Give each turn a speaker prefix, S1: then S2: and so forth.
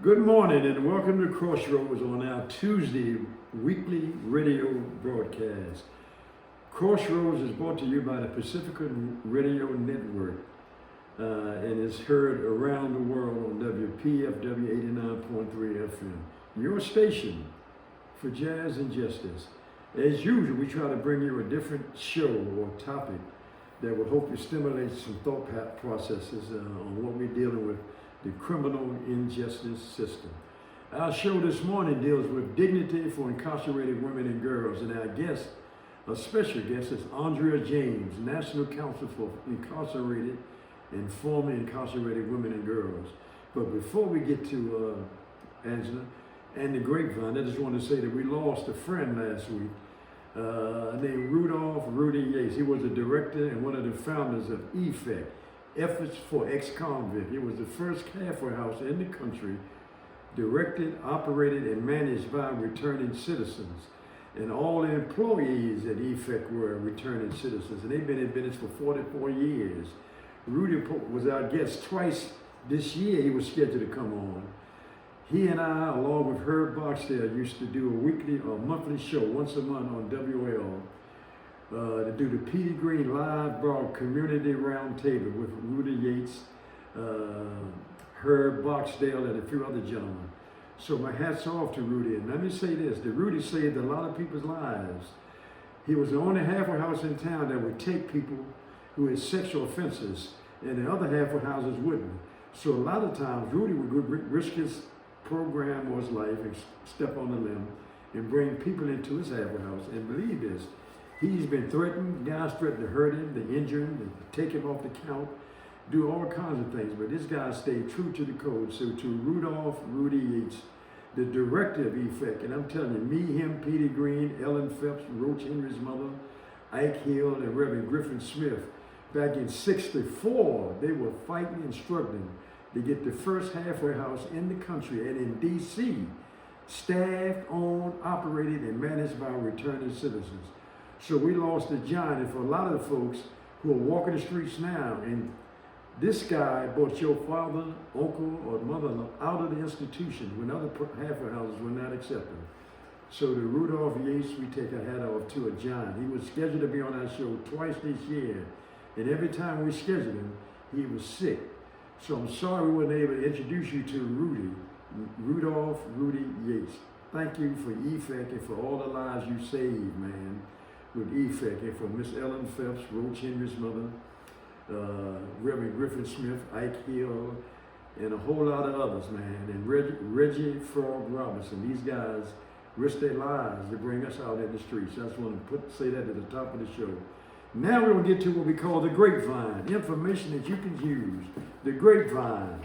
S1: Good morning and welcome to Crossroads on our Tuesday weekly radio broadcast. Crossroads is brought to you by the Pacifica Radio Network and is heard around the world on WPFW 89.3 FM. Your station for jazz and justice. As usual, we try to bring you a different show or topic that will hopefully stimulate some thought processes on what we're dealing with, the criminal injustice system. Our show this morning deals with dignity for incarcerated women and girls, and our guest, a special guest, is Andrea James, National Counsel for Incarcerated and Formerly Incarcerated Women and Girls. But before we get to Angela and the Grapevine, I just want to say that we lost a friend last week named Rudy Yates. He was the director and one of the founders of EFEC, Efforts for Ex-Convict. It was the first halfway house in the country directed, operated, and managed by returning citizens. And all the employees at EFEC were returning citizens. And they've been in business for 44 years. Rudy was our guest twice this year. He was scheduled to come on. He and I, along with Herb Boxdale, used to do a weekly or monthly show once a month on WL. To do the Petey Green Live Broad Community Roundtable with Rudy Yates, Herb Boxdale, and a few other gentlemen. So my hat's off to Rudy. And let me say this, that Rudy saved a lot of people's lives. He was the only halfway house in town that would take people who had sexual offenses, and the other halfway houses wouldn't. So a lot of times, Rudy would risk his program or his life and step on the limb and bring people into his halfway house. And believe this, he's been threatened, guys threatened to hurt him, to injure him, to take him off the count, do all kinds of things. But this guy stayed true to the code. So to Rudy Yates, the director of EFEC, and I'm telling you, me, him, Petey Green, Ellen Phelps, Roach Henry's mother, Ike Hill, and Reverend Griffin Smith, back in '64, they were fighting and struggling to get the first halfway house in the country, and in DC, staffed, owned, operated, and managed by returning citizens. So we lost a giant, and for a lot of the folks who are walking the streets now, and this guy brought your father, uncle, or mother out of the institution when other halfway houses were not accepted. So to Rudolph Yates, we take a hat off to a giant. He was scheduled to be on our show twice this year, and every time we scheduled him, he was sick. So I'm sorry we weren't able to introduce you to Rudy Yates. Thank you for EFEC and for all the lives you saved, man, with EFEC, and for Miss Ellen Phelps, Roach Henry's mother, Reverend Griffin Smith, Ike Hill, and a whole lot of others, man, and Reggie Frog Robinson. These guys risked their lives to bring us out in the streets. I just want to say that at the top of the show. Now we're going to get to what we call the Grapevine, information that you can use. The Grapevine.